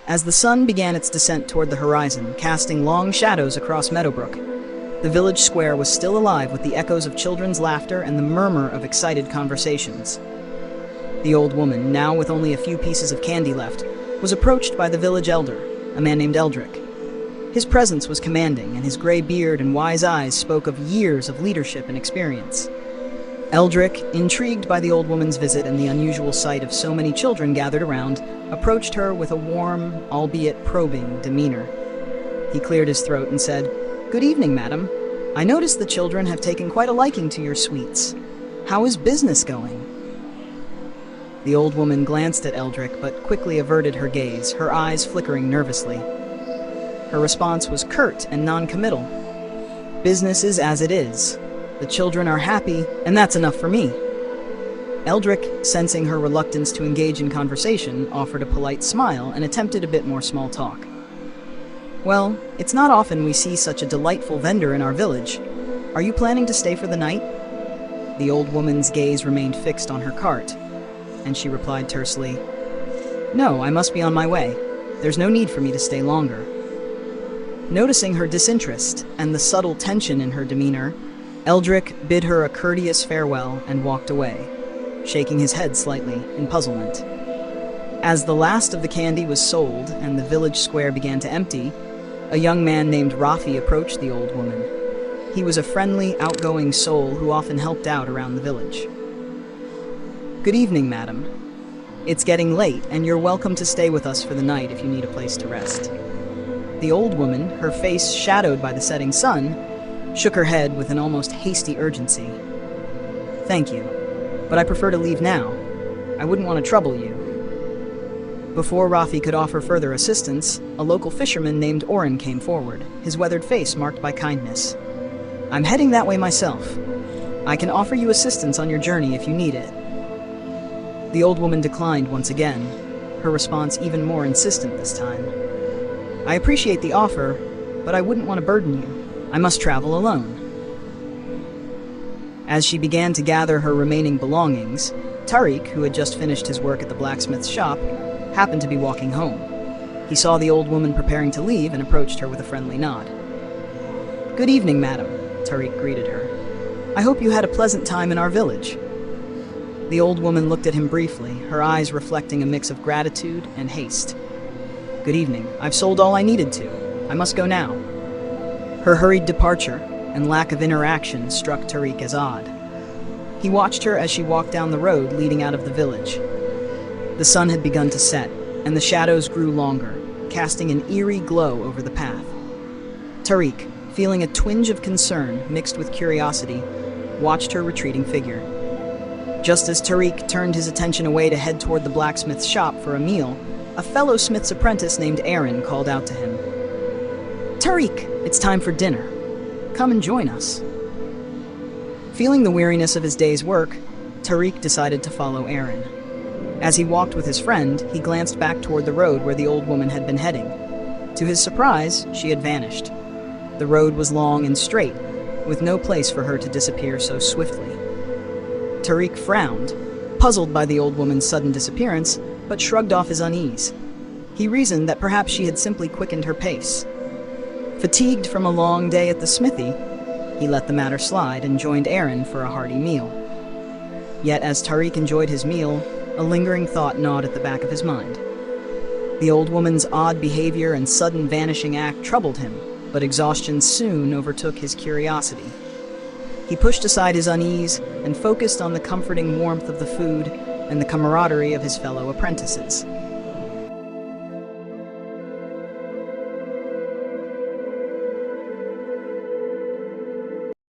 As the sun began its descent toward the horizon, casting long shadows across Meadowbrook, the village square was still alive with the echoes of children's laughter and the murmur of excited conversations. The old woman, now with only a few pieces of candy left, was approached by the village elder, a man named Eldrick. His presence was commanding, and his gray beard and wise eyes spoke of years of leadership and experience. Eldrick, intrigued by the old woman's visit and the unusual sight of so many children gathered around, approached her with a warm, albeit probing, demeanor. He cleared his throat and said, "Good evening, madam. I notice the children have taken quite a liking to your sweets. How is business going?" The old woman glanced at Eldrick, but quickly averted her gaze, her eyes flickering nervously. Her response was curt and non-committal. "Business is as it is. The children are happy, and that's enough for me." Eldrick, sensing her reluctance to engage in conversation, offered a polite smile and attempted a bit more small talk. "Well, it's not often we see such a delightful vendor in our village. Are you planning to stay for the night?" The old woman's gaze remained fixed on her cart, and she replied tersely, "No, I must be on my way. There's no need for me to stay longer." Noticing her disinterest and the subtle tension in her demeanor, Eldrick bid her a courteous farewell and walked away, shaking his head slightly in puzzlement. As the last of the candy was sold and the village square began to empty, a young man named Rafi approached the old woman. He was a friendly, outgoing soul who often helped out around the village. "Good evening, madam. It's getting late, and you're welcome to stay with us for the night if you need a place to rest." The old woman, her face shadowed by the setting sun, shook her head with an almost hasty urgency. "Thank you, but I prefer to leave now. I wouldn't want to trouble you." Before Rafi could offer further assistance, a local fisherman named Oren came forward, his weathered face marked by kindness. "I'm heading that way myself. I can offer you assistance on your journey if you need it." The old woman declined once again, her response even more insistent this time. "I appreciate the offer, but I wouldn't want to burden you. I must travel alone." As she began to gather her remaining belongings, Tariq, who had just finished his work at the blacksmith's shop, happened to be walking home. He saw the old woman preparing to leave and approached her with a friendly nod. "Good evening, madam," Tariq greeted her. "I hope you had a pleasant time in our village." The old woman looked at him briefly, her eyes reflecting a mix of gratitude and haste. "Good evening. I've sold all I needed to. I must go now." Her hurried departure and lack of interaction struck Tariq as odd. He watched her as she walked down the road leading out of the village. The sun had begun to set, and the shadows grew longer, casting an eerie glow over the path. Tariq, feeling a twinge of concern mixed with curiosity, watched her retreating figure. Just as Tariq turned his attention away to head toward the blacksmith's shop for a meal, a fellow smith's apprentice named Aaron called out to him. "Tariq, it's time for dinner. Come and join us." Feeling the weariness of his day's work, Tariq decided to follow Aaron. As he walked with his friend, he glanced back toward the road where the old woman had been heading. To his surprise, she had vanished. The road was long and straight, with no place for her to disappear so swiftly. Tariq frowned, puzzled by the old woman's sudden disappearance, but shrugged off his unease. He reasoned that perhaps she had simply quickened her pace. Fatigued from a long day at the smithy, he let the matter slide and joined Aaron for a hearty meal. Yet as Tariq enjoyed his meal, a lingering thought gnawed at the back of his mind. The old woman's odd behavior and sudden vanishing act troubled him, but exhaustion soon overtook his curiosity. He pushed aside his unease and focused on the comforting warmth of the food and the camaraderie of his fellow apprentices.